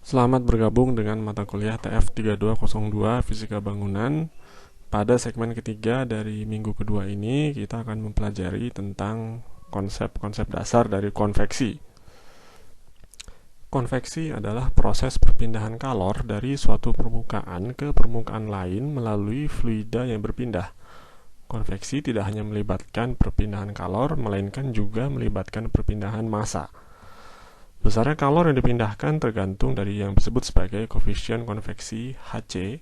Selamat bergabung dengan mata kuliah TF3202 Fisika Bangunan. Pada segmen ketiga dari minggu kedua ini, kita akan mempelajari tentang konsep-konsep dasar dari konveksi. Konveksi adalah proses perpindahan kalor dari suatu permukaan ke permukaan lain melalui fluida yang berpindah. Konveksi tidak hanya melibatkan perpindahan kalor, melainkan juga melibatkan perpindahan massa. Besarnya kalor yang dipindahkan tergantung dari yang disebut sebagai koefisien konveksi Hc,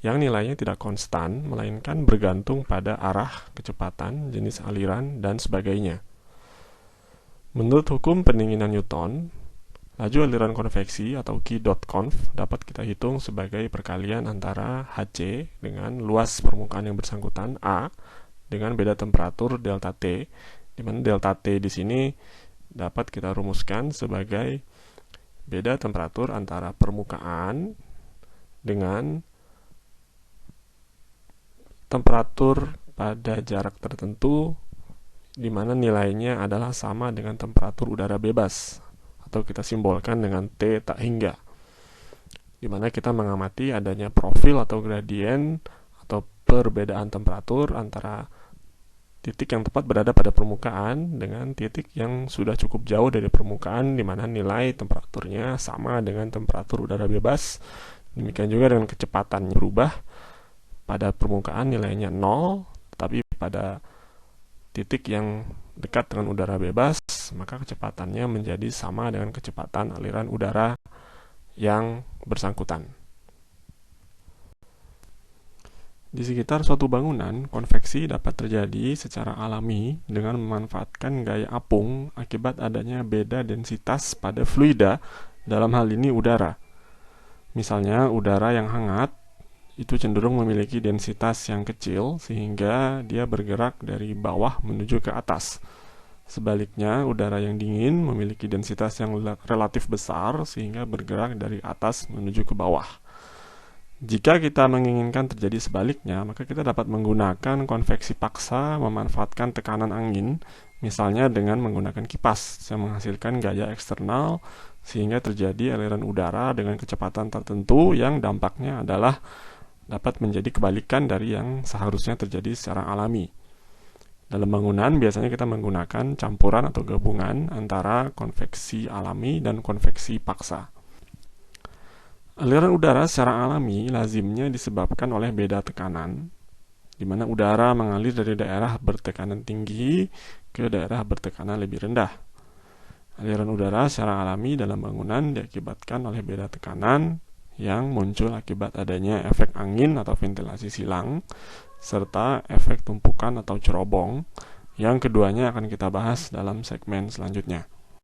yang nilainya tidak konstan, melainkan bergantung pada arah, kecepatan, jenis aliran, dan sebagainya. Menurut hukum pendinginan Newton, laju aliran konveksi atau Q.conv dapat kita hitung sebagai perkalian antara Hc dengan luas permukaan yang bersangkutan A dengan beda temperatur delta T, di mana delta T di sini dapat kita rumuskan sebagai beda temperatur antara permukaan dengan temperatur pada jarak tertentu, di mana nilainya adalah sama dengan temperatur udara bebas, atau kita simbolkan dengan T tak hingga, di mana kita mengamati adanya profil atau gradien atau perbedaan temperatur antara titik yang tepat berada pada permukaan dengan titik yang sudah cukup jauh dari permukaan, di mana nilai temperaturnya sama dengan temperatur udara bebas. Demikian juga dengan kecepatan berubah. Pada permukaan nilainya 0, tapi pada titik yang dekat dengan udara bebas, maka kecepatannya menjadi sama dengan kecepatan aliran udara yang bersangkutan. Di sekitar suatu bangunan, konveksi dapat terjadi secara alami dengan memanfaatkan gaya apung akibat adanya beda densitas pada fluida, dalam hal ini udara. Misalnya, udara yang hangat itu cenderung memiliki densitas yang kecil sehingga dia bergerak dari bawah menuju ke atas. Sebaliknya, udara yang dingin memiliki densitas yang relatif besar sehingga bergerak dari atas menuju ke bawah. Jika kita menginginkan terjadi sebaliknya, maka kita dapat menggunakan konveksi paksa memanfaatkan tekanan angin, misalnya dengan menggunakan kipas yang menghasilkan gaya eksternal sehingga terjadi aliran udara dengan kecepatan tertentu yang dampaknya adalah dapat menjadi kebalikan dari yang seharusnya terjadi secara alami. Dalam bangunan biasanya kita menggunakan campuran atau gabungan antara konveksi alami dan konveksi paksa. Aliran udara secara alami lazimnya disebabkan oleh beda tekanan, di mana udara mengalir dari daerah bertekanan tinggi ke daerah bertekanan lebih rendah. Aliran udara secara alami dalam bangunan diakibatkan oleh beda tekanan yang muncul akibat adanya efek angin atau ventilasi silang, serta efek tumpukan atau cerobong, yang keduanya akan kita bahas dalam segmen selanjutnya.